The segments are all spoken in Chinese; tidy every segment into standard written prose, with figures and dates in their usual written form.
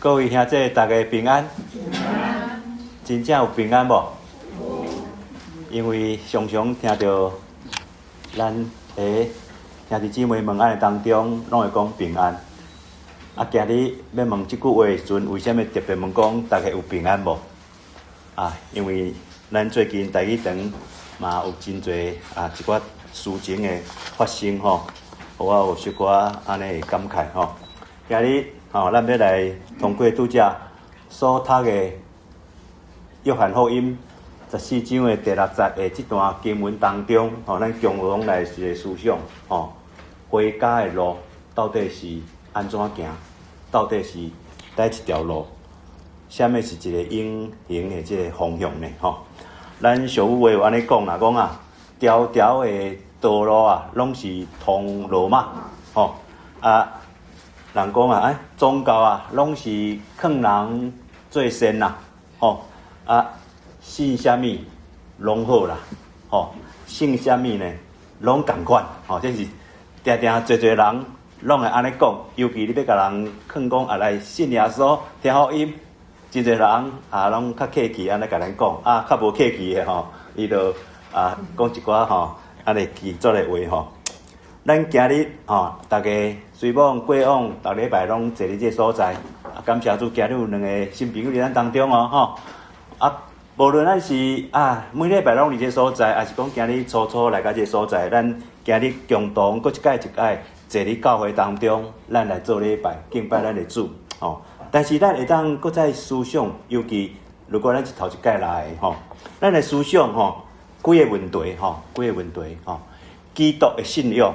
各位兄弟，大家平安。真正有平安无？因为常常听到咱兄弟姊妹问安的当中，拢会讲平安。今日要问这句话的时阵，为什么特别问讲大家有平安无？因为咱最近台语堂嘛有真侪一寡事情的发生吼，互我有小可安尼的感慨吼。今日咱要来通过拄则所读的约翰福音14章的第60的这段经文当中，咱共同来一个思想回家的路到底是安怎行？到底是哪一条路？啥物是一个永恒的这个方向呢？咱俗语话有安尼讲啦，讲条条的道路拢是通罗马，人讲宗教拢是劝人做善啦，信啥物拢好啦，信啥物呢拢同款，这是定定侪人拢会安尼讲，尤其你要甲人劝讲来信耶稣听福音，真侪人拢较客气安尼甲咱讲，较无客气的伊就讲一寡安尼奇作的话咱今日大家随往过往，逐礼拜拢坐伫这所在，感谢主，今日有2个新朋友伫咱当中无论咱是每礼拜拢伫这所在，还是讲今日初来到这所在，咱今日共同搁一届坐伫教会当中，咱来做礼拜敬拜咱的主但是咱会当搁再思想，尤其如果咱是头一届来的咱来思想几个问题基督的信仰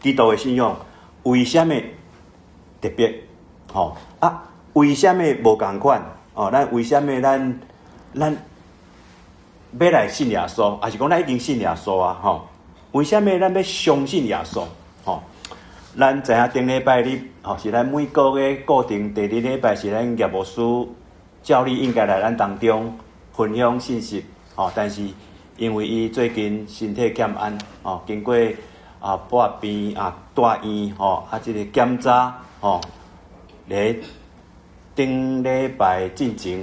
基督的信仰为什么特别为什么无同款咱为什么咱要来信耶稣，还是讲咱已经信耶稣为什么咱要相信耶稣咱知影顶礼拜日是咱每个月固定第2礼拜是咱业务师教理应该来咱当中分享信息但是因为伊最近身体欠安经过半病大院这个检查咧顶礼拜进前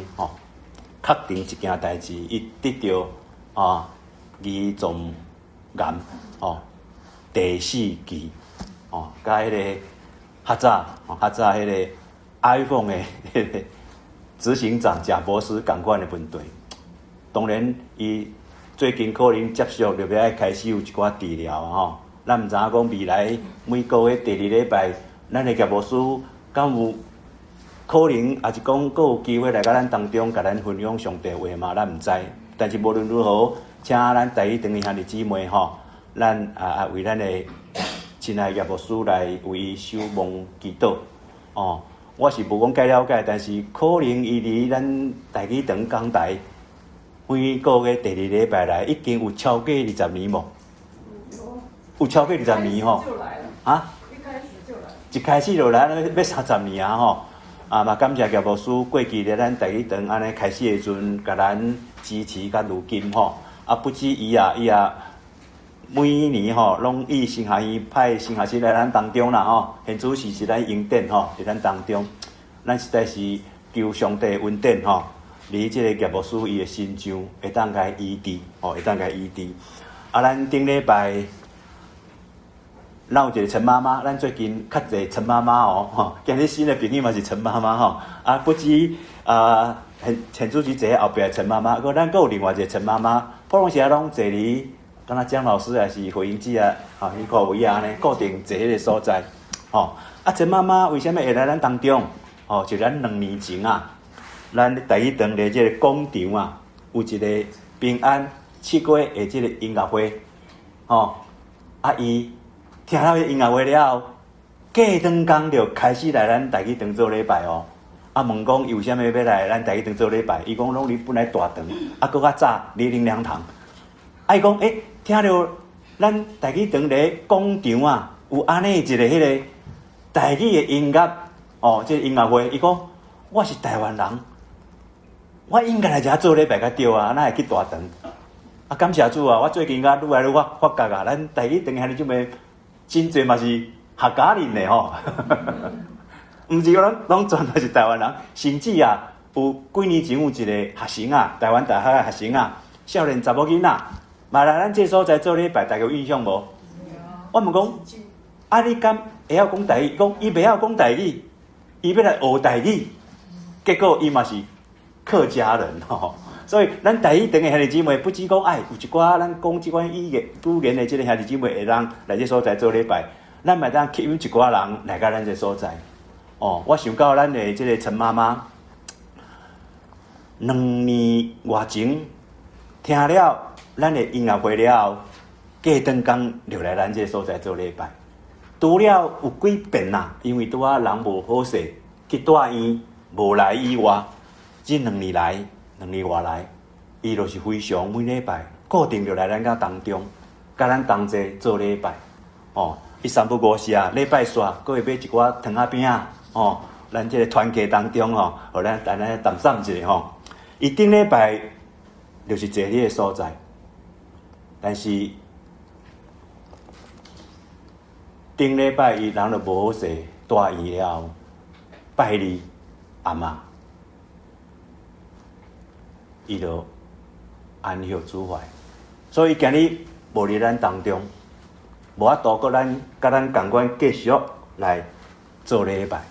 确定一件代志，伊得到胰脏癌第4期甲迄个较早迄个 iPhone 的迄个执行长贾博士同款的问题。当然，伊最近可能接受就要开始有一寡治疗咱毋知影讲未来每个月第2礼拜，咱的贾博士敢有可能，还是讲佫有机会来到咱当中，甲咱分享上帝话嘛？咱毋知。但是无论如何，请咱台语堂的兄弟姊妹咱为咱的亲爱业牧师来为伊守望祈祷我是无讲介了解，但是可能伊离咱台语堂讲台每个月第2礼拜来，已经有超过20年无？有超过20年一开始就来，要30年嘛感谢业牧师过去咧咱台语堂安尼开始的时阵，甲咱支持到如今不止伊每年拢以神学院派神学生来咱当中啦现主持是咱英典伫咱当中，咱实在是求上帝恩典离这个业牧师伊的心上会当甲医治会当甲医治咱顶礼拜咱有一个陈妈妈，咱最近较侪陈妈妈今日新的朋友嘛是陈妈妈不止现主持坐后壁的陈妈妈，咱佫有另外一个陈妈妈，普通时拢坐伫敢若江老师还是回音姐迄个位安尼固定坐迄个所在陈妈妈为什么会来咱当中就咱2年前咱台语堂的这个广场有一个平安7月的这个音乐会伊听到音乐会了后，过2天就开始来咱台语堂做礼拜问讲伊为什么要来咱台语堂做礼拜？伊讲拢离本来大堂搁较早离灵粮堂伊讲听到咱台语堂咧广场有安尼一个迄个台语的音乐这个音乐会，伊讲我是台湾人，我应该来遮做礼拜较对哪会去大堂感谢主我最近愈来愈发觉咱台语堂兄弟姊妹真侪嘛是客家人的毋是讲拢全都是台湾人，甚至啊，有几年前有一个学生啊，台湾大学的学生啊，少年查某囡仔，嘛来咱这所在做礼拜，大家有印象无？我问讲，啊，你敢会晓讲台语？讲伊袂晓讲台语，伊要来学台语，结果伊嘛是客家人吼。所以，咱台语堂的兄弟姊妹，不只讲有一寡咱讲即款语言的即个兄弟姊妹会当来这所在做礼拜，咱嘛当吸引一寡人来到咱这所在。我想到咱的即个陈妈妈，2年外前听了咱的音乐会了后，过顿工就来咱这所在做礼拜。除了有几遍啦，因为拄仔人无好势去住院，无来以外，这2年来。2年外来，伊就是非常每礼拜固定就来咱家当中，甲咱同齐做礼拜。伊3不5时啊，礼拜煞，佫会买一寡糖仔饼啊。咱这个团契当中互咱等下谈赏一下伊顶礼拜就是坐迄个所在，但是顶礼拜伊人就无好势，住院了后，拜二暗嘛。伊就安息主怀，所以今日无伫咱当中，无法度佮咱甲咱共款继续来做礼拜。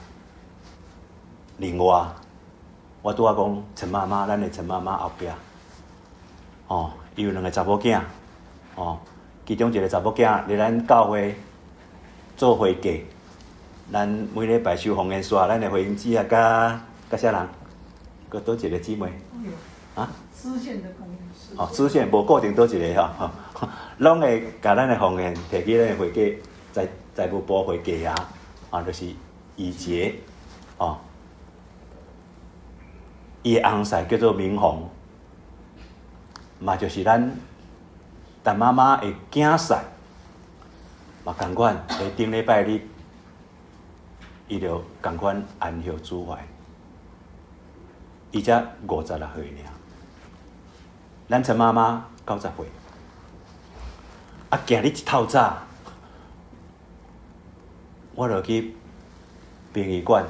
另外，我拄仔讲陈妈妈，咱的陈妈妈后壁，伊有2个查某囝，其中一个查某囝伫咱教会做会计，咱每礼拜收奉献煞，咱的回应姊啊，甲啥人，佮倒一个姊妹。支线的公司。支线无固定倒一个拢会甲咱的奉献摕去咱的会计财务部会计就是义杰伊的翁婿叫做明宏，嘛就是咱陈妈妈的囝婿，嘛共款在顶礼拜日，伊就共款安息主怀，伊才56岁尔。咱陈妈妈90岁，今日一透早，我就去殡仪馆，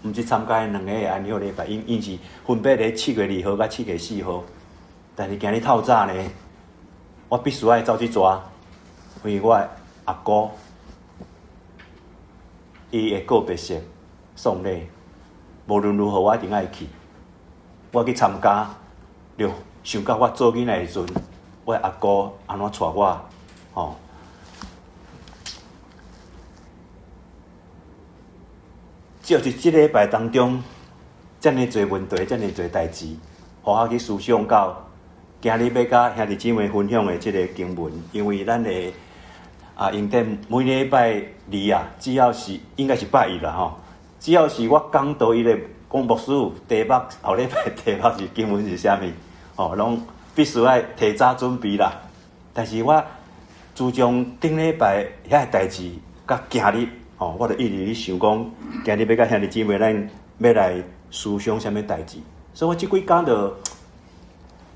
毋是参加2个的安息礼拜，因是分别伫7月2号甲7月4号。但是今日透早呢，我必须爱走去抓，因为我的阿姑伊的告别式送礼，无论如何我一定爱去。我去参加，就想到我做囡仔的时阵，我的阿姑安怎带我，就是即个礼拜当中，遮尔侪问题，遮尔侪代志，互我去思想到，今日要甲兄弟姊妹分享的即个经文，因为咱的用电每礼拜二啊，只要是应该是拜一啦只要是我讲到伊个讲牧师题目，后礼拜题目是经文是啥物，拢必须爱提早准备啦。但是我自从顶礼拜遐个代志，甲今日我就一直咧想讲，今日要甲兄弟姊妹咱要来思想啥物代志，所以我即几工就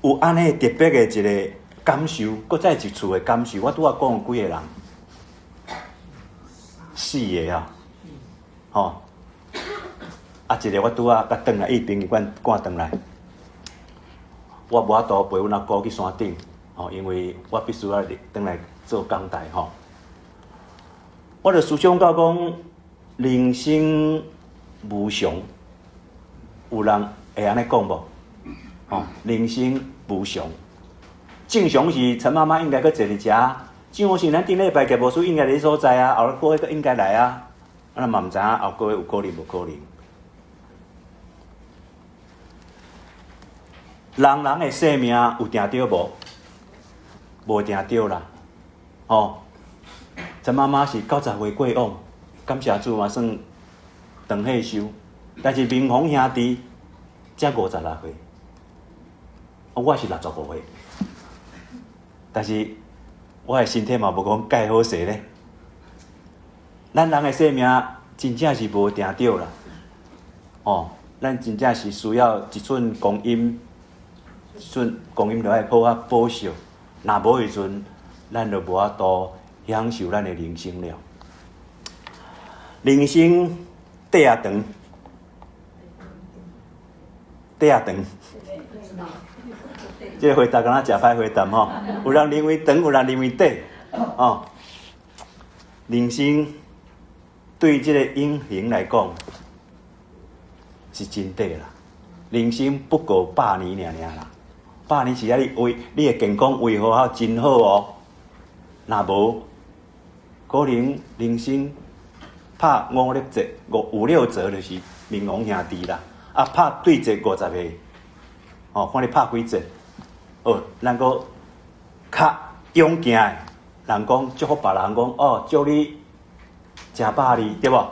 有安尼特别的一个感受，搁再一次的感受。我拄仔讲有几个人，4个一个我拄仔甲转来，伊殡仪馆赶转来，我无法度陪阮阿姑去山顶，因为我必须要转来做工台我就思想到讲，人生无常，有人会安尼讲无？人生无常，正常是陈妈妈应该搁坐伫遮，正常是咱顶礼拜节目书应该伫所在啊，后个月搁应该来啊，咱嘛毋知影后个月有可能无可能。人的生命有定着无？无定着啦。陈妈妈是90岁过往，感谢主嘛算长岁寿。但是明宏兄弟才56岁，我是65岁，但是我的身体嘛无讲介好势咧。咱人的生命真正是无定着啦。咱真正是需要一寸光阴。就爱好啊保守，若无时阵，咱就无法度享受咱的人生了。人生底啊长，底啊长。这个回答敢若食歹回答吼，有人认为长，有人认为短，哦。人生对这个永恒来讲是真短啦。人生不过100年尔啦，100年是啊，你的健康维护好真好哦。若无，可能人生拍5、6折，5、6折就是冥王兄弟啦。啊，拍对折50个，哦，看你拍几折。哦，咱个较勇健的，人讲祝福别人讲哦，祝你食百里，对无？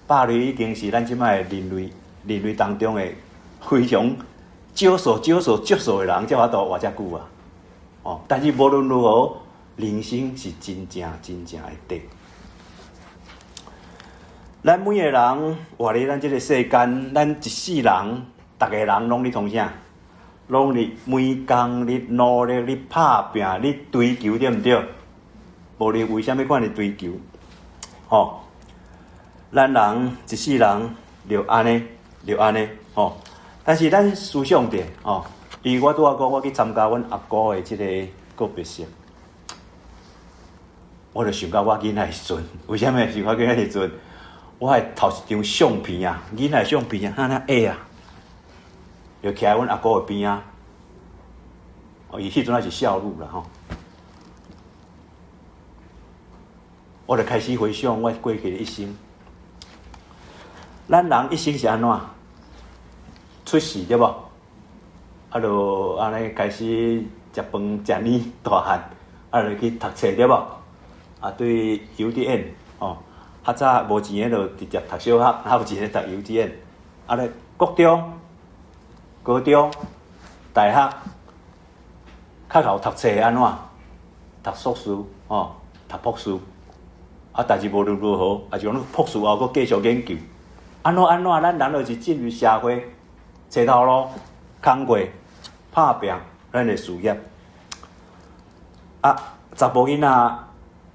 百里已经是咱即摆人类当中的非常少数的人，才法度活遮久啊！哦，但是无论如何，人生是真正的短。咱每个人活伫咱即个世间，咱一世人，逐个人拢咧创啥？拢咧每工咧努力咧打拼咧追求，对毋对？无论为虾米款的追求，吼，咱人一世人就安尼，吼。但是咱思想者，吼，因为我拄仔讲，我去参加阮阿姑的即个告别式，我就想到我囡仔时阵，为虾米想到囡仔时阵？我还头一张相片啊，囡仔相片啊，那矮啊。就徛在阮阿姑的边啊，哦，伊迄阵还是少女啦吼。我就开始回想我过去的一生。咱人一生是安怎？出世对无？啊，就安尼开始食饭、食奶、大汉，啊，就去读册对无？啊，对幼稚园哦，较早无钱的就直接读小学，还有钱的读幼稚园，啊咧国中。高中、大学，较后读册安怎？读硕士，哦，读博士，啊，但是无论如何，也是讲博士后佫继续研究，安怎，咱人就是进入社会，找头路，工课，打拼咱的事业。啊，查甫囡仔，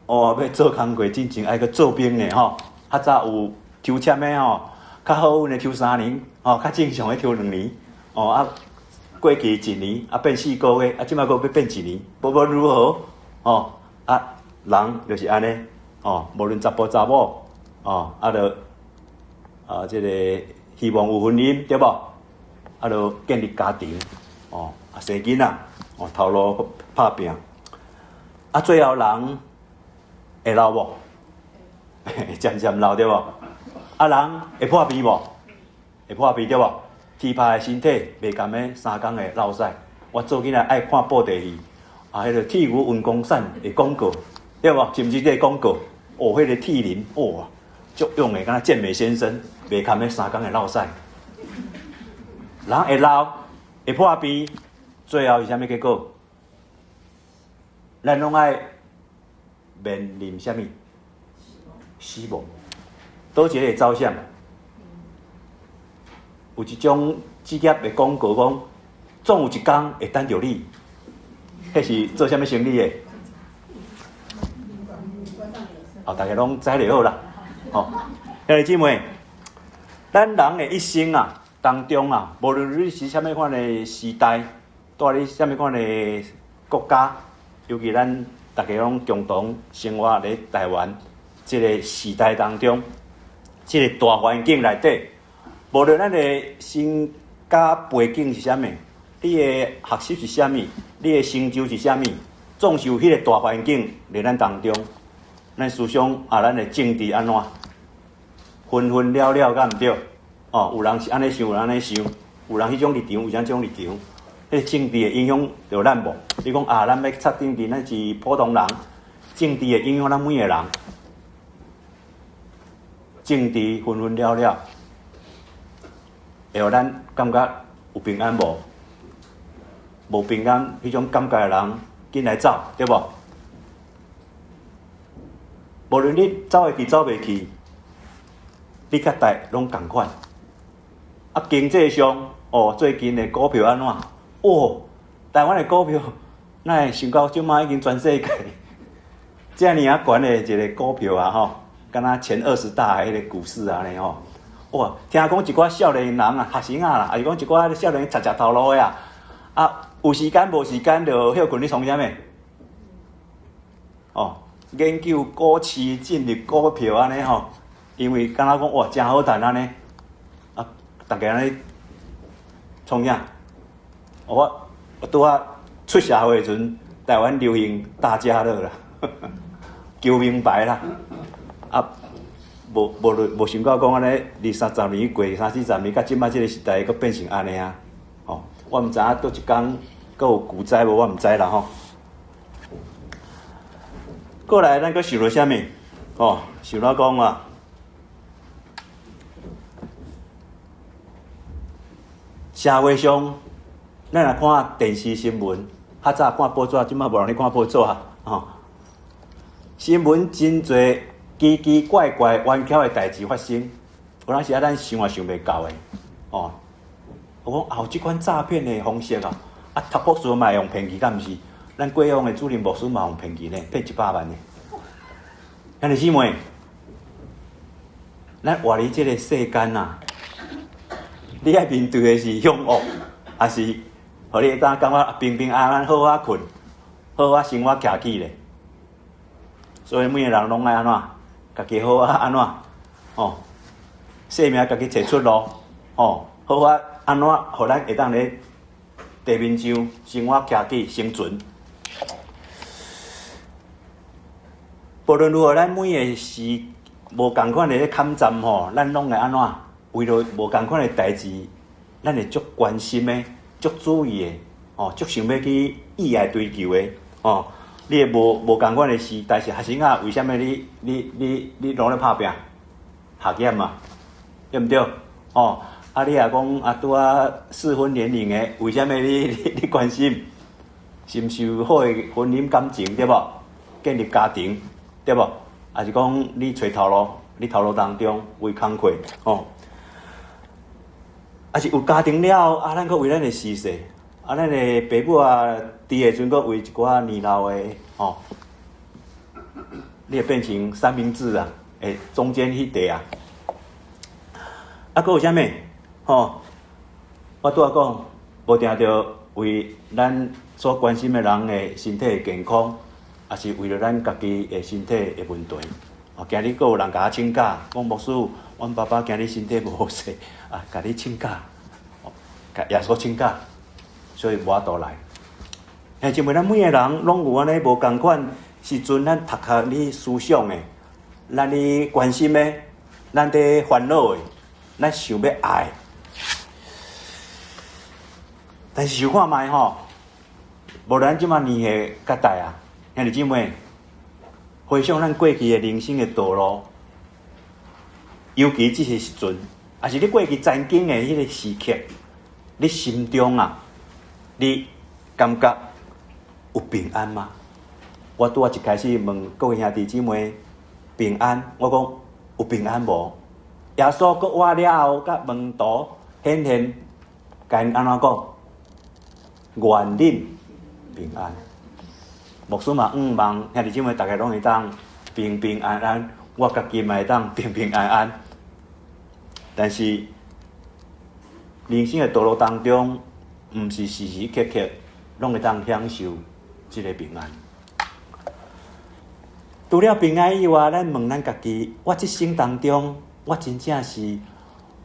哦，要做工课，真正爱去做兵呢，吼。较早有抽签的吼，较好运的抽3年，哦，较正常的抽2年。哦啊，过去1年啊变4个月，啊，即摆佫要变1年，无论如何，哦啊，人就是安尼，哦，无论查甫查某，哦啊，就即个希望有婚姻，对无？啊，就建立家庭，哦啊，生囡仔，哦，头路打拼，啊，最后人会老无？渐渐老对无？啊，人会破病无？会破病对无？体魄的身体袂甘的3工的落屎，我做囡仔爱看布袋戏，啊，迄个体育运功散的广告，对无？是毋是这个广告？哦，迄个体能，哇，足用的，敢若健美先生，袂堪的3工的落屎。人会老，会破病，最后是啥物结果？咱拢爱面临啥物？死亡。倒一个会走向？有一种职业的广告讲，总有一天会等到你，迄是做啥物生意的？哦，大家拢知就好啦。哦，兄弟姊妹，咱人的一生啊当中啊，无论你是啥物款的时代，住伫啥物款的国家，尤其咱大家拢共同生活伫台湾这个时代当中，这个大环境内底。无论咱的身家背景是啥物，你的学习是啥物，你的成就是啥物，总是有迄个大环境在咱当中。咱思想啊，咱的政治安怎？纷纷扰扰，敢毋对？哦，有人是安尼想，有人安尼想，有人迄种立场，有啥种立场？迄政治的影响着咱无？你讲啊，咱要插政治，咱是普通人，政治的影响咱每个人。政治纷纷扰扰。会互咱感觉有平安无？无平安，迄种感觉的人紧来走，对无？无论你走会去走袂去，你甲大拢共款。啊，经济上，哦，最近的股票安怎？哦，台湾的股票，那会想到即马已经全世界遮尔啊悬的一个股票啊，吼，敢若前20大迄个股市啊尼吼。哇，听讲一寡少年人啊，学生啊啦，还是讲一寡少年食头路的啊，有时间无时间就休困咧创啥物？哦，研究股市进入股票安尼吼，因为敢若讲哇，真好赚安尼，啊，大家安尼创啥？我拄啊出社会时阵，台湾流行大家乐啦，求名牌啦，啊。无想到讲安尼20-30年过30-40年，到即摆即个时代，佫变成安尼啊！吼，我毋知影倒一天佫有股灾无，我毋知啦吼。过来，咱佫想到啥物？哦，想到讲啊，社会上，咱若看电视新闻，较早看报纸，即摆无人咧看报纸啊！吼，新闻真侪。奇奇怪怪、冤巧的代志发生，有当时啊，咱想也想袂到的哦。我讲即款诈骗的方式啊，啊，读博士嘛用骗去，敢毋是？咱过往的主任牧师嘛用骗去呢，骗100万呢。兄弟姊妹，咱活伫即个世间啊，你爱面对的是凶恶，还是互你当感觉平平安安、好啊困、好啊生活徛起咧？所以每个人拢爱安怎？家己好啊，安怎？哦，生命家己找出路，哦，好啊，安怎？互咱会当咧地面上生活徛起生存。无论如何，咱每个是无共款的咧抗战吼，咱拢会安怎？为了无共款的代志，咱会足关心的、足注意的，哦，足想要去意爱追求的，哦。你会无共款的事，但是学生啊，为什么你拢咧拍拼？学业嘛，对毋对？哦，啊，你也讲啊，拄啊适婚年龄的，为什么你关心？是毋是有好的婚姻感情，对无？建立家庭，对无？还是讲你找头路，你头路当中为工课，哦，还是有家庭了，啊，咱佫为咱的事业。啊，咱的爸母啊，伫个阵，佫为一寡年老的吼，你会变成三明治啊，诶，中间迄块啊，啊，佫有啥物？吼，我拄仔讲，无定着为咱所关心的人的身体的健康，也是为了咱家己的身体的问题。哦，今日佫有人甲我请假，讲牧师，阮爸爸今日身体无好势，啊，甲你请假，哦，甲耶稣请假。所以无法度来，哎，因为咱每个人拢有安尼无共款时阵，咱读下你思想的，咱你关心的，咱伫烦恼的，咱想要爱。但是想看觅吼，无论即马年岁较大啊，兄弟姊妹，回想咱过去的人生的道路，尤其即个时阵，也是你过去曾经的迄个时刻，你心中啊。你感觉有平安吗？我拄仔一开始问各位兄弟姊妹平安，我讲有平安无？耶稣搁活了后，甲门徒显现，甲因安怎讲？愿恁平安。牧师嘛，望兄弟姊妹大家拢会当平平安安，我家己嘛会当平平安安。但是人生的道路当中，毋是时时刻刻拢会当享受即个平安。除了平安以外，咱问咱家己：我一生当中，我真正是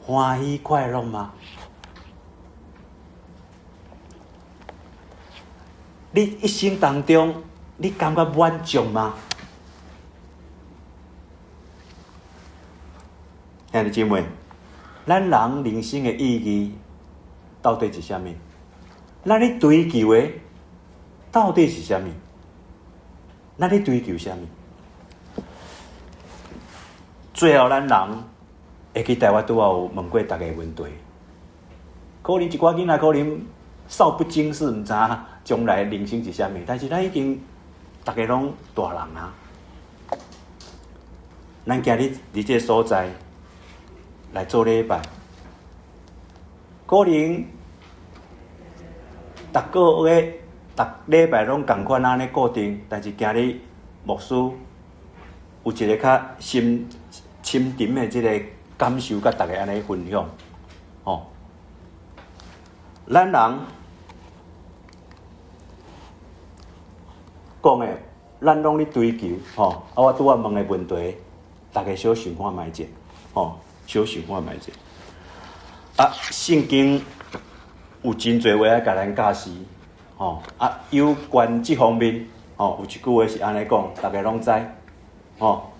欢喜快乐吗？你一生当中，你感觉满足吗？兄弟姊妹，咱人人生的意义到底是啥物？咱咧追求的到底是啥物？咱咧追求啥物？最后，咱人会去台湾拄好有问过大家问题，可能一寡囡仔可能少不经事，毋知影将来人生是啥物。但是咱已经大家拢大人啊，咱今日伫这个所在来做礼拜，可能逐个月、逐礼拜拢共款安尼固定，但是今日牧师有一个较深沉的即个感受，甲大家安尼分享。吼，咱人讲诶，咱拢咧追求，吼。我拄仔问诶问题，大家小想看觅者，吼，小想看觅者。圣经有真侪话爱甲咱教示，吼。有关即方面，吼，有一句话是安尼讲，大家拢知，吼。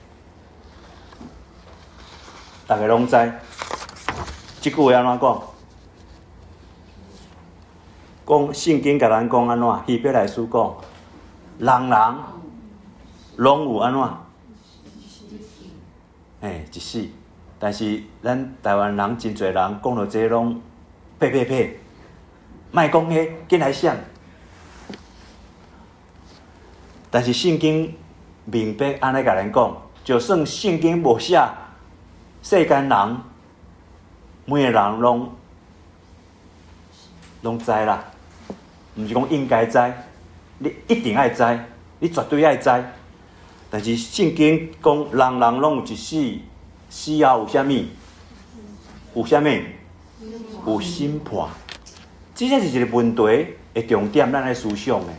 大家拢知，即句话安怎讲？讲圣经甲咱讲安怎？希伯来书讲，人人拢有安怎？一死。但是咱台湾人真侪人讲到这拢呸，莫讲迄，紧来想。但是圣经明白安尼甲咱讲，就算圣经无写，世间人每个人拢知啦，毋是讲应该知，你一定爱知，你绝对爱知。但是圣经讲，人人拢有一死，死后有啥物？有啥物？有审判。这才是一个问题的重点，咱来思想的。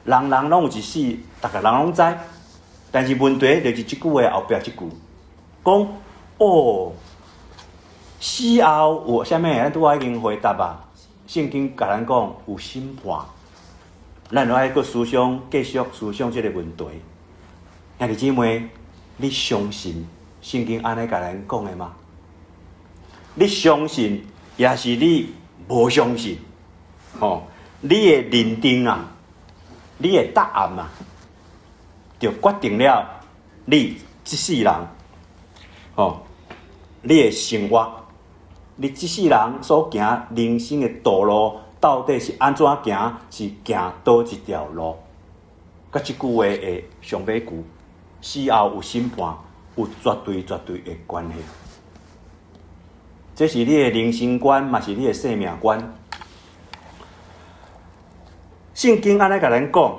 人人拢有一死，逐个人拢知。但是问题就是即句话后壁即句，讲死后有啥物？咱拄仔已经回答啊。圣经甲咱讲有审判，咱就爱搁思想，继续思想即个问题。兄弟姊妹，你相信圣经安尼甲咱讲的吗？你相信，也是你无相信？你的认定啊，你的答案啊，就决定了你这世人，你的生活，你这世人所行人生的道路，到底是安怎行？是行倒一条路？甲即句话会上尾句，死后有审判，有绝对的关系。这是你的人生观，嘛是你的生命观。圣经安尼甲咱讲，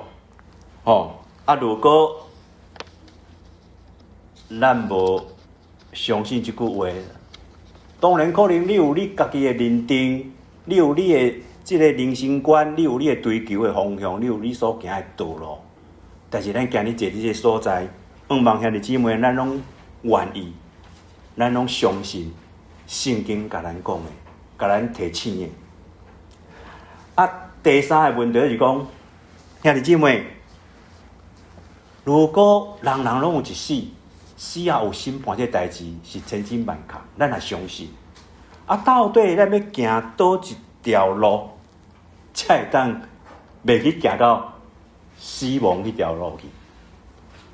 如果咱无相信即句话，当然可能你有你家己的认定，你有你的即个人生观，你有你的追求的方向，你有你所行的道路。但是咱今日坐伫这个所在，望兄弟姊妹，咱拢愿意，咱拢相信圣经甲咱讲的，甲咱提醒的。第三个问题就是讲，兄弟姊妹，如果人人拢有一死，死后有审判，这代志是千真万确，咱也相信。到底咱要行倒一条路，才会当袂去行到死亡迄条路去？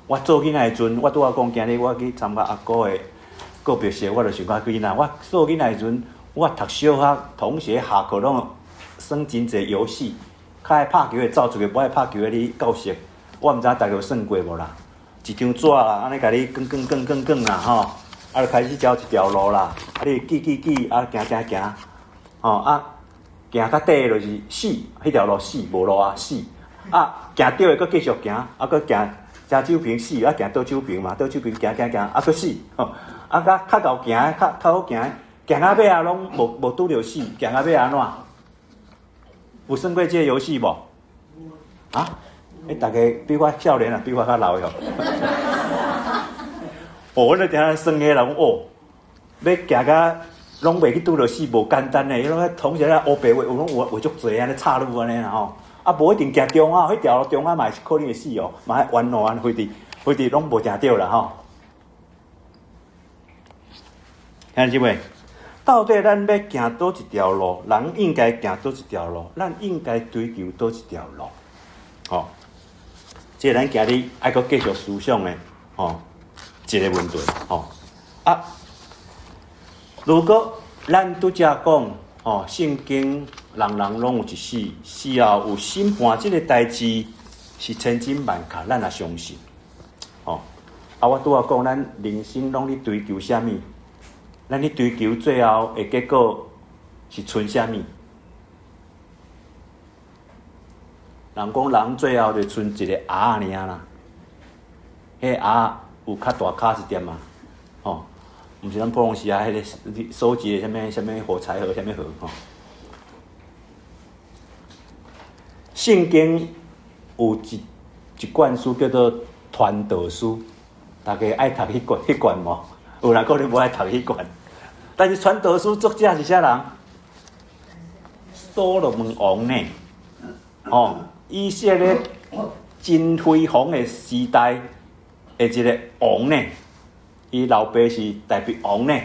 我做囡仔的阵，我拄仔讲，今日我去参加阿哥的告别式，我就想到囡仔。我做囡仔的阵，我读小学，同学下课拢耍真侪游戏，较爱拍球的走出去，不爱拍球的你教室。我毋知影大家算过无啦？一张纸啦，安尼甲你卷啦，就开始走一条路啦。你记，行，行较底就是死，迄条路死，无路啊死。行对的，搁继续行，搁行正酒瓶死，行倒酒瓶嘛，倒酒瓶行，搁死。较够行，较好行，行到尾拢无拄着死，行到尾安怎？有算过这个游戏无？大家比我少年啊，比我较老哟。我咧定算个人要行到拢袂去拄着死，无简单诶。迄种同学咧乌白话，有拢画足侪安尼岔路安尼啦无一定行中迄条路中嘛是可能会死嘛爱弯路飞伫拢无行着啦兄弟姊妹，到底咱要行倒一条路？人应该行倒一条路？咱应该追求倒一条路？这咱今日爱搁继续思想的一个问题如果咱拄则讲圣经人人拢有一死，死后有审判，这个代志是千真万确，咱也相信我拄仔讲，咱人生拢咧追求啥物？咱咧追求最后的结果是剩啥物？人讲人最后就剩一个鸭尔啦，迄鸭有较大卡一点嘛，吼，毋是咱普通时啊，迄个收集的什么火柴盒，什么盒吼。圣经有一卷书叫做传道书，大家爱读迄卷无？有人可能无爱读迄卷，但是传道书作者是啥人？所罗门王呢？哦，以色列真辉煌的时代的一个王呢，伊老爸是代表王呢，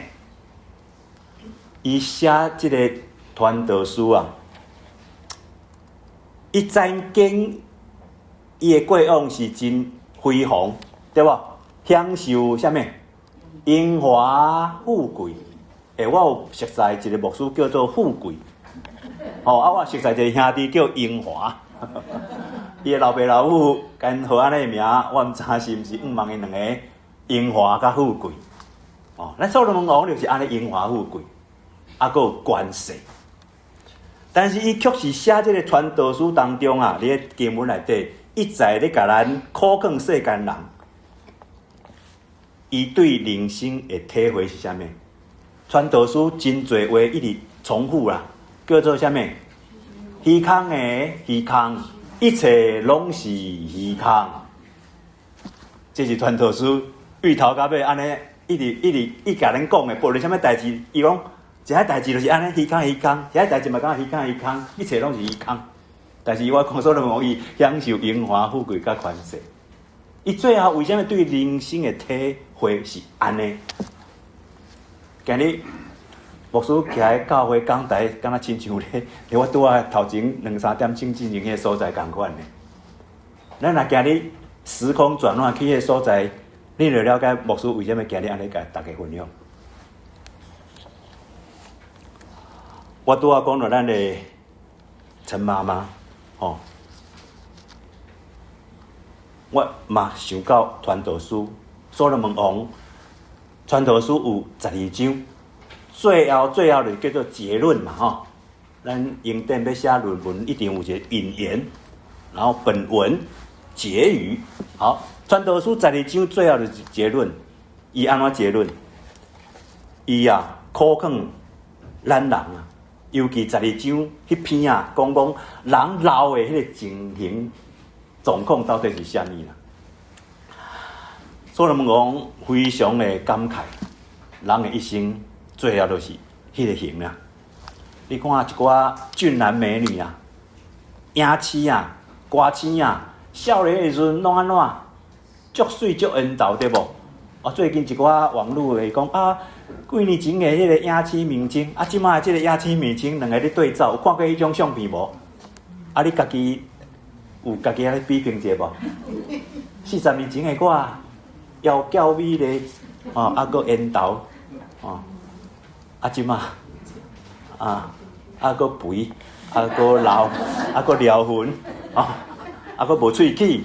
伊写即个传道书啊，伊曾经伊的过往是真辉煌，对无？享受啥物？荣华富贵。我有熟识一个牧师叫做富贵。我熟悉一个兄弟叫荣华，伊的老爸老母跟号安尼名，我毋知是毋是望因两个荣华甲富贵。咱所罗门王就是安尼荣华富贵，还佫有关系。但是伊却是写这个传道书当中啊，伫经文内底一再咧甲咱考劝世间人，伊对人生的体会是啥物？传道书真侪话一直重复啦。叫做啥物？虚空的虚空，一切拢是虚空。这是传道书，从头到尾安尼一直甲咱讲的，无论啥物代志，伊讲一下代志就是安尼虚空虚空，一下代志嘛讲虚空虚空，一切拢是虚空。但是我讲所罗门王伊享受荣华富贵甲权势，伊最后为什么对人生的体会是安尼？今日。牧师徛喺教会讲台，敢若亲像咧，我拄啊头前2-3点钟进前迄个所在共款咧。咱若今日时空转换去迄个所在，你就了解牧师为什么今日安尼甲大家分享。我拄啊讲到咱的陈妈妈，我嘛想到传道书，所罗门王传道书有12章。最后就叫做结论嘛，咱英典要写论文，一定有一个引言，然后本文、结语。好，传道书12章最后的结论，伊安怎结论？伊考劝咱人啊，尤其12章迄篇啊，讲人老的迄个情形状况到底是啥物啦？所罗门王非常的感慨，人的一生。最后就是迄个型啊！你看一寡俊男美女啊、影妻啊、歌星啊，少年的时阵拢安怎？足水足缘投对无？最近一寡网络会讲几年前的迄个影妻明星，即摆即个影妻明星两个咧对照，有看过迄种相片无？你家己有家己咧比评者无？40年前的我，窈窕美丽，佫缘投，即马佫肥，佫老，佫撩痕，佫无喙齿，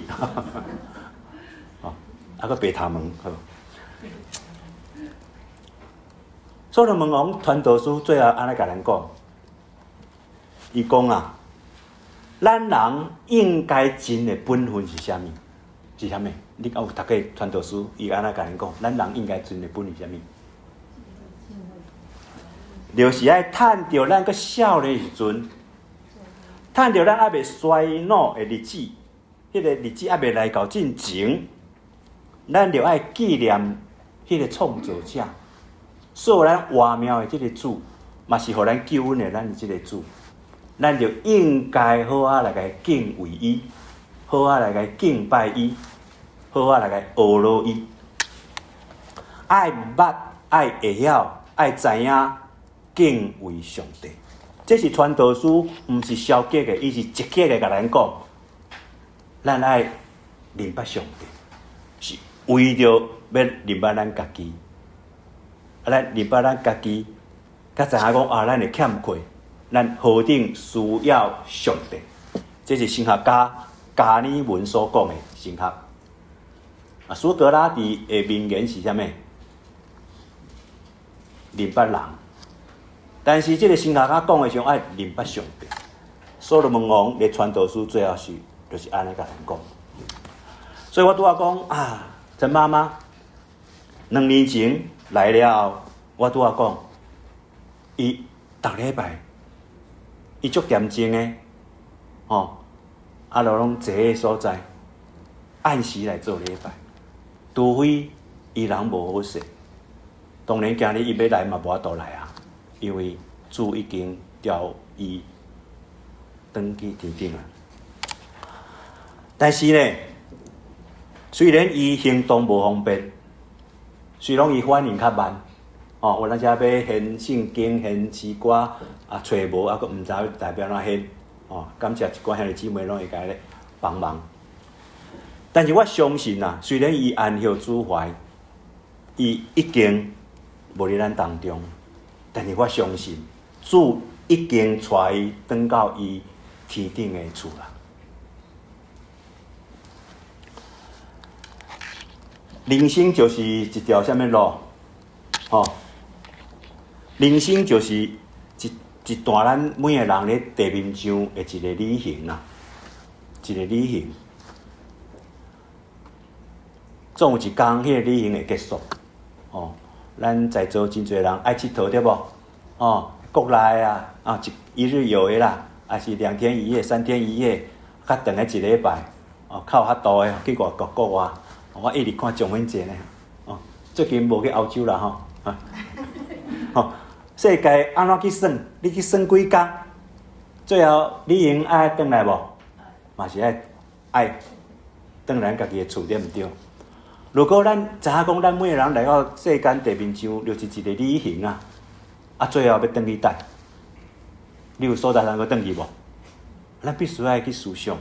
佫白头毛。所罗门王传道书最后安尼甲咱讲，伊讲咱人应该尽的本分是啥物？是啥物？你有读过传道书，伊安尼甲咱讲，咱人应该尽的本分是啥物？就是爱趁着咱个少年时阵，趁着咱还未衰老的日子，迄个日子还未来到进前，咱就爱纪念迄个创造者，所以咱活妙的这个主，嘛是互咱救恩的咱的这个主，咱就应该好来甲敬畏伊，好来甲敬拜伊，好来甲学罗伊，爱捌，爱会晓，爱知影。敬畏上帝，这是传道书，毋是消极的，伊是积极的，甲咱讲，咱爱认捌上帝，是为着要认捌咱家己，咱认捌咱家己，甲知影讲咱的欠缺，咱何等需要上帝，这是神学家加尔文所讲的神学。苏格拉底的名言是啥物？认捌人。但是这个神学家讲的时候，爱认捌上帝。所罗门王的传道书最后就是安尼甲咱讲。所以我拄仔讲陈妈妈， 2年前来了，我拄仔讲，伊逐礼拜，伊足恬静的，就拢坐个所在，按时来做礼拜，除非伊人无好势。当然，今日伊要来嘛，无法度来啊，因为主已经调伊登记天顶啊。但是呢，虽然伊行动无方便，虽然伊反应较慢，有咱遮要献圣经、献诗歌啊，找无啊，佫毋知代表哪献，感谢一寡兄弟姊妹拢会甲伊帮忙。但是我相信啊，虽然伊安歇主怀，伊已经无伫咱当中，但是我相信主已经带伊转到伊天顶的厝啦。人生就是一条什么路？人生就是一段咱每个人咧地面上的一个旅行啦，一个旅行。总有一天，迄个旅行会结束。咱在座真侪人爱佚佗对无？国内啊，一日游的啦，还是2天1夜、3天1夜，较长的一礼拜，靠较大的去外国国外。我一直看蒋文杰呢，最近无去欧洲啦世界安怎去算？你去算几工？最后旅行爱转来无？嘛是爱转来家己的厝，对毋对？如果咱知影讲，咱每个人来到世间地面上，就是一个旅行啊！最后要转去倒？你有所在通去转去无？咱必须要去思想。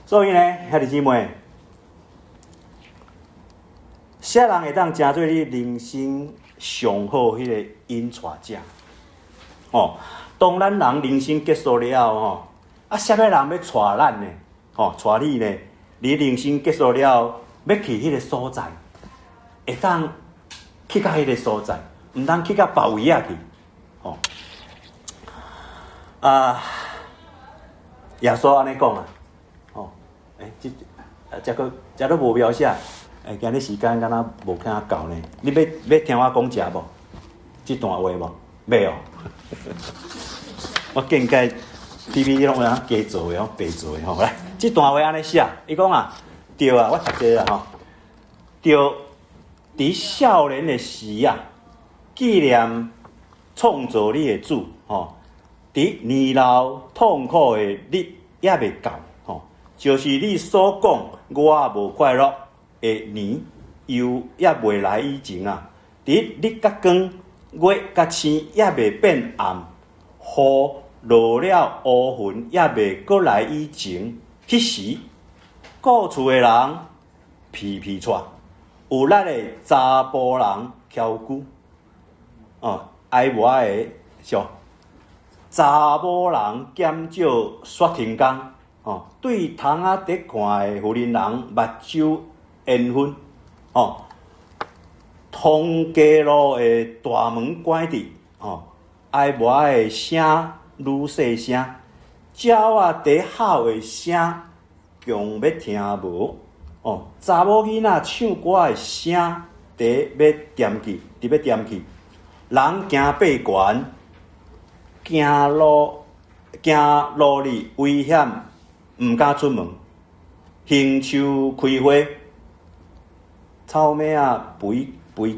所以呢，兄弟姊妹，啥人会当成做你人生上好迄个引带者？当咱人人生结束了后，啥物人要带咱呢？带你呢？你人生结束了，要去迄个所在，会当去到迄个所在，毋通去到别位啊去。耶稣安尼讲啊，这都无描写。今日时间敢若无看够呢。你要听我讲者无？这段话无？要哦。我见解 PPT 拢有人加做的，白做的来，这段话安尼写，伊讲啊，对啊，我读这啦对，伫少年的时啊，纪念创造你的主伫年老痛苦的日也未到就是你所讲我无快乐的年又也未来以前啊，伫日甲光、月甲星也未变暗，雨落了乌云也未过来以前，迄时故厝的人皮皮喘，有力的查甫人翘久，哀无爱的笑。查某人减少雪停工，对窗仔伫看的妇人人目睭烟熏，通街路的大门关闭，哀无爱的声愈细声，鸟仔伫吼的声强要听无，查某囡仔唱歌的声伫要点去，人行八悬。行路里危险，毋敢出门。杏树开花，草莓啊肥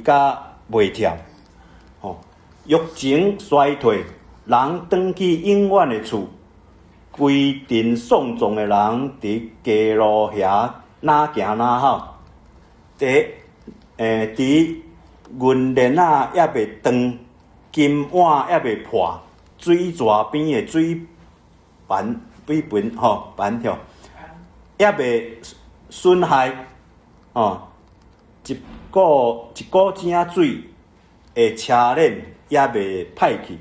甲袂跳。疫情衰退，人转去永远的厝。规阵丧葬的人伫街路遐哪行哪跑。伫银链仔也袂断，金碗也袂破。水蛇边的水盘也袂损害，一股井水的车链也袂歹去，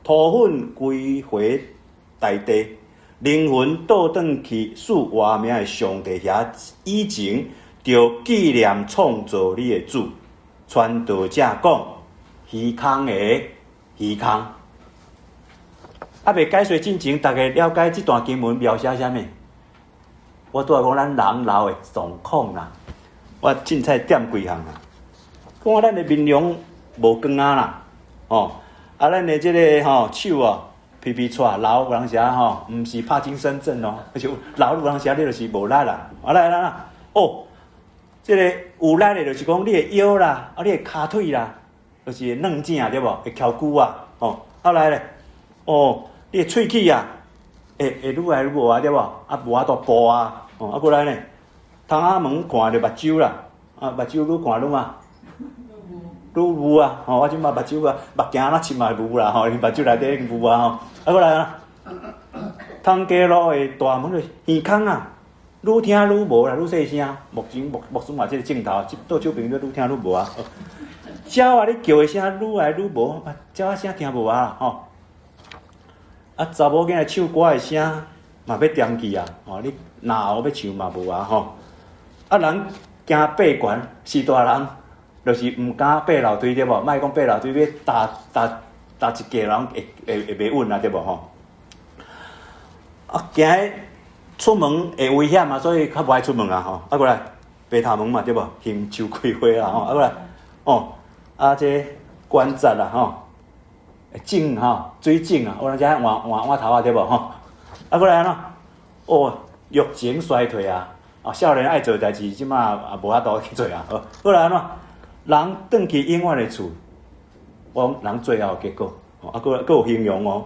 土粉归回大地，灵魂倒转去属活命的上帝遐以前，就纪念创造你的主。传道者讲，虚空的虚空。未解说进前，大家了解这段经文描写啥物？我拄仔讲咱人老的状况啦，我凊彩点几项啦。看咱的面容无光啊啦，啊，咱的这个手皮皮喘，老有人写毋是帕金森症哦，就老有人写你就是无力啦，来，这个有力的，就是讲你的腰啦，你的骹腿啦，就是会软正对无？会翘骨啊，来咧，你的喙齿啊，会愈来愈无啊对无？啊无法度步啊，过来咧，窗仔门看着目睭啦，目睭愈看愈啊。愈雾啊！我即马目睭啊，目镜仔深嘛雾啦，目睭内底雾啊，过来啊！通街路的大门就耳孔啊，愈听愈无啦，愈细声。目前嘛，即个镜头，倒手边愈听愈无啊。鸟啊，你叫的声愈来愈无，鸟仔声听无啊，啊，查某囝唱歌的声嘛要点去啊，你哪后要唱嘛无啊，啊，人惊爬悬是大人。就是毋敢爬楼梯对无？莫讲爬楼梯，要踏一格人会袂稳啊对无啊，惊迄出门会危险啊，所以较无爱出门啊啊过来，白头毛嘛对无？杏树开花啊过来，啊这关节啦颈水肿啊，有人遮换头啊对无啊过来肉情衰退啊，少年爱做代志，即马也无法度去做啊，过来人转去永远的厝，我讲人最后结果，佫有形容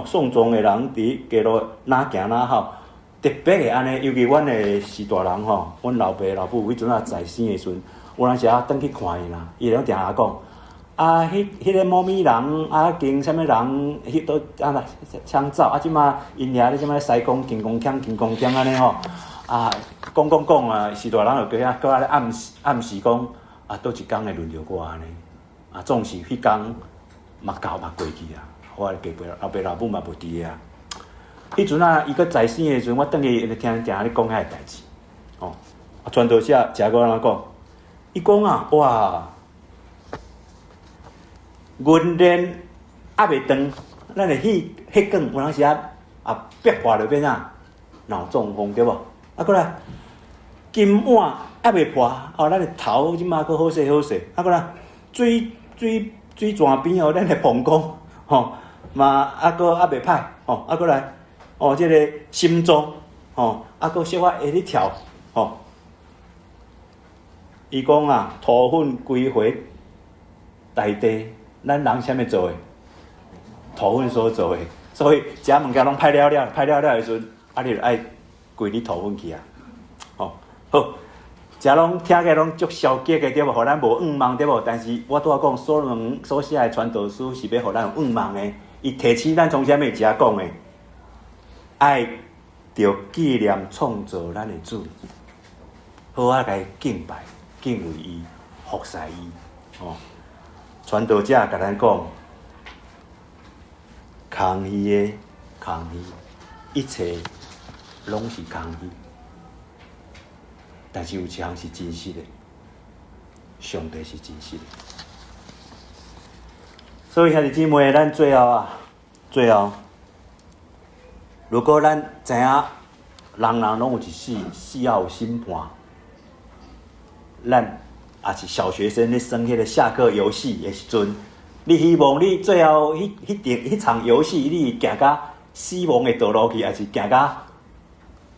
送终的人伫街路哪行哪跑，特别的安尼，尤其阮的士大人阮老爸老母迄阵啊在生的时阵，有当时啊转去看伊啦，伊拢定下讲，迄个某咪人经啥物人，迄都抢走，即马因遐咧啥物西贡金光腔安尼讲啊，士大人就搁咧暗示讲。倒一工会轮到我安尼，总是迄工嘛过去啊，我老爸老母嘛无伫啊。迄阵伊搁在生的时阵，我转去听你讲遐代志，传道者个人讲，伊讲哇，云连还袂长，咱的血管有当时逼破就变脑中风对无？过来金碗。还袂破，咱的头即马佫好势，过来水泉边咱的膀胱，嘛佫袂歹，过来，即个心脏，佫小可会咧跳，伊讲土粉归回大地，咱人啥物做的？土粉所做的，所以食物件拢歹了的时阵，你就爱归你土粉去啊，好。食拢听起来拢足消极的对无？互咱无愿望对无？但是我拄仔讲所罗门所写的传道书是要互咱有愿望的。伊提醒咱从啥物遮讲的？爱着纪念创造咱的主，好甲伊敬拜、敬畏伊、服侍伊。传道者甲咱讲，空虚，一切拢是空虚。但是有一项是真实的，上帝是真实的。所以兄弟姊妹，咱最后，如果咱知影人拢有一死，死后有审判，咱也是小学生咧耍迄个下课游戏的时阵，你希望你最后迄场游戏，你行到死亡的道路去，还是行到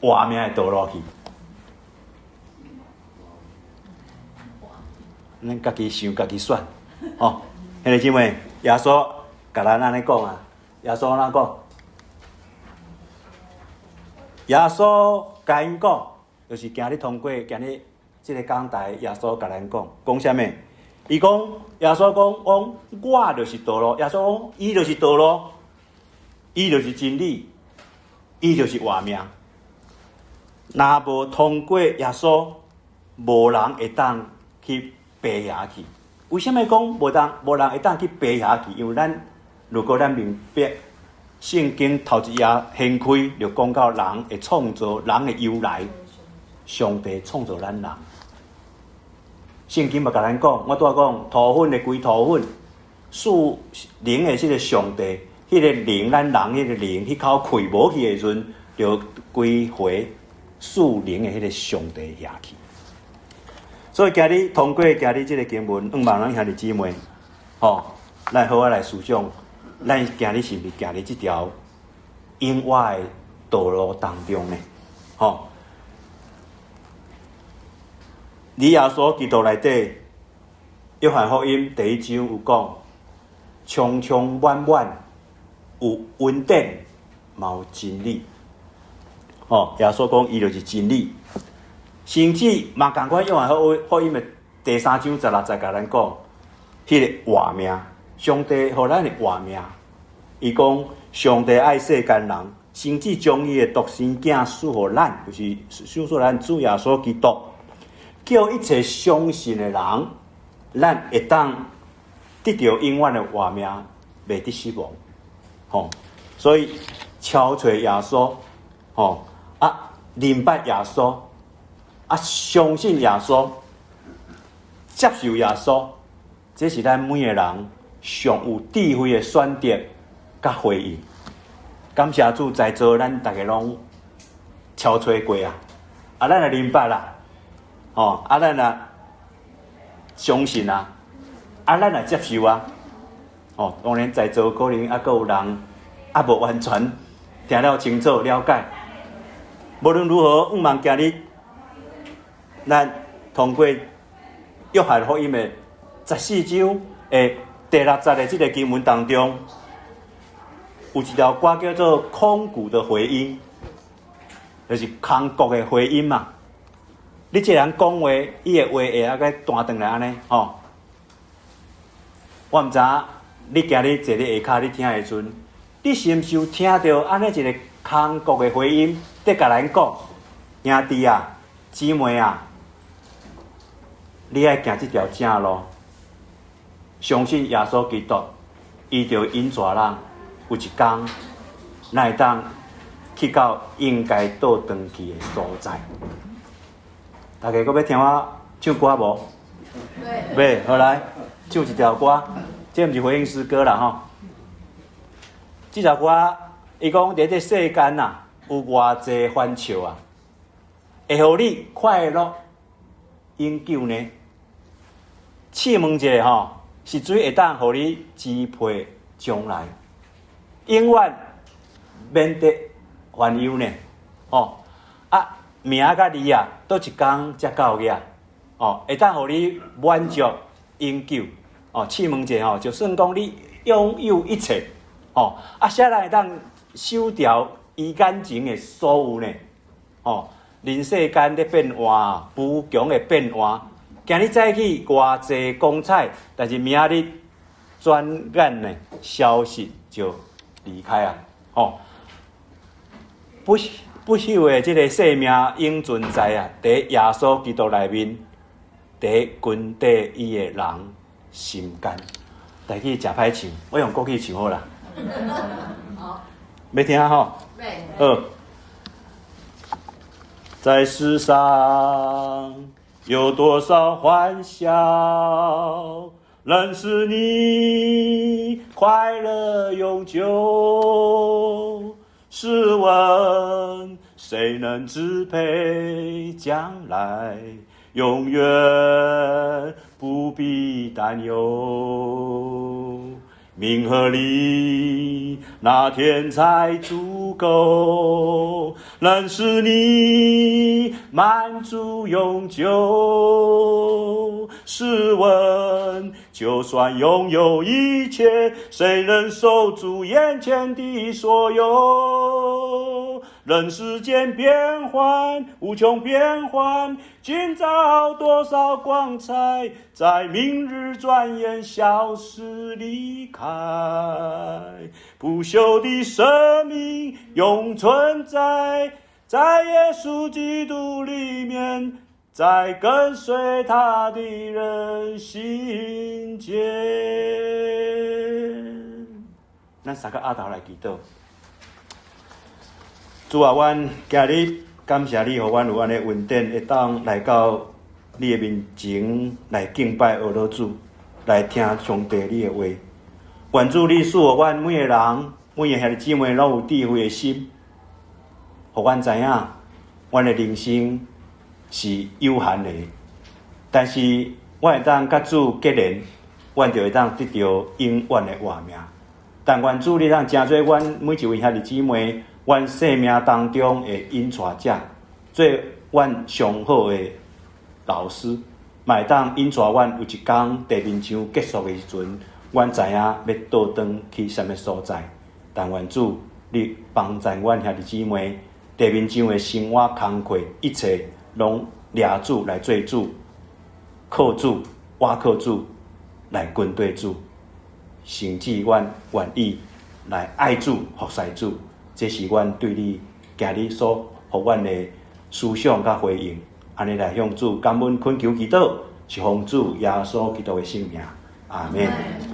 活命的道路去？咱家己想，家己选，兄弟姊妹，耶稣甲咱安尼讲啊，耶稣安怎讲？耶稣甲因讲，就是今日通过今日即个讲台，耶稣甲咱讲啥物？伊讲，耶稣讲，我就是道路。耶稣讲，伊就是道路，伊就是真理，伊就是活命。若无通过耶稣，无人会当去爬遐去。为什么讲无人会当去爬遐去？因为如果咱明白圣经头一页掀开，就讲到人会创造，人的由来，上帝创造咱人。圣经嘛甲咱讲，我拄仔讲土粉的归土粉，属灵的即个上帝，迄个灵，咱人迄个灵，迄口开无去的时阵，就归回属灵的迄个上帝遐去。所以今日通过今日这个经文，望咱兄弟姊妹，来好好来思想，咱今日是毋是行伫这条永远的道路当中呢？耶稣基督内底，约翰福音第1章有讲，充充满满有恩典，嘛有真理。耶稣讲伊就是真理。甚至嘛共款约翰福音的第3章16节，甲咱讲，迄个活命，上帝互咱的活命。伊讲，上帝爱世间人，甚至将伊的独生囝赐互咱，就是赐予咱主耶稣基督，叫一切相信的人，咱会当得到永远的活命，袂得死亡。所以超找耶稣，明白耶稣。相信耶稣，接受耶稣，这是咱每个人上有智慧的选择甲回应。感谢主，在座咱大家拢超找过啊！咱也明白啦，咱也相信啊，咱也接受啊。当然在座可能还有人无完全听了清楚了解。无论如何，望今日。咱通过约翰福音的14章的第6节的这个经文当中，有一条歌叫做“空谷的回音”，就是空谷的回音嘛。你一个人讲话，伊的话会啊个弹转来安尼，我毋知你今日坐咧下骹，你听的时阵，你是毋是有听到安尼一个空谷的回音，在甲咱讲，兄弟啊，姊妹啊。你爱行这条正路，相信耶稣基督，伊就引带人有一天，咱会当去到应该倒转去的所在。大家佫要听我唱歌无？要，好来唱一条歌，这毋是回应诗歌啦这条歌，伊讲在这世间有偌济烦笑会互你快乐永久呢？试问一下是水会当互你支配将来，永远免得烦忧呢？命甲利倒一天才到个会当互你满足永久。试问一下就算讲你拥有一切，啥人会当守调伊眼前的所有呢？人世间的变化，不强的变化。今日早起偌济光彩，但是明日转眼呢消失就离开不朽的这个生命永存在伫耶稣基督内面，伫群底伊的人心间。大家真歹唱，我用国语唱好啦。好，要听好。在世上。有多少欢笑，能使你快乐永久？试问谁能支配将来？永远不必担忧。命和利那天才足够，能使你满足永久。试问，就算拥有一切，谁能守住眼前的所有？人世间变幻，无穷变幻，今朝多少光彩，在明日转眼消失离开。不朽的生命永存在耶稣基督里面，在跟随他的人心间。咱三个阿头来祈祷。主啊，阮今日感谢你，互阮有安尼恩典，会当来到你的面前来敬拜阿罗主，来听上帝你的话。愿主你赐互阮每个人、每个兄弟姊妹拢有智慧的心，互阮知影，阮的人生是有限的，但是我会当甲主结连，阮就会当得到永远的活命。但愿主你当成做阮每一位兄弟姊妹，阮生命当中的引带者，做阮上好的老师，嘛会当引带阮有一天地面上结束的时阵，阮知影要倒转去什么所在。但愿主你帮助阮兄弟姊妹，地面上的生活工课，一切拢抓主来做主，靠主、倚靠主来跟对主。甚至阮愿意来爱主、服侍主，这是阮对你今日所予阮的思想甲回应。安尼来向主感恩、恳求、祈祷，是奉主耶稣基督的圣名，阿门。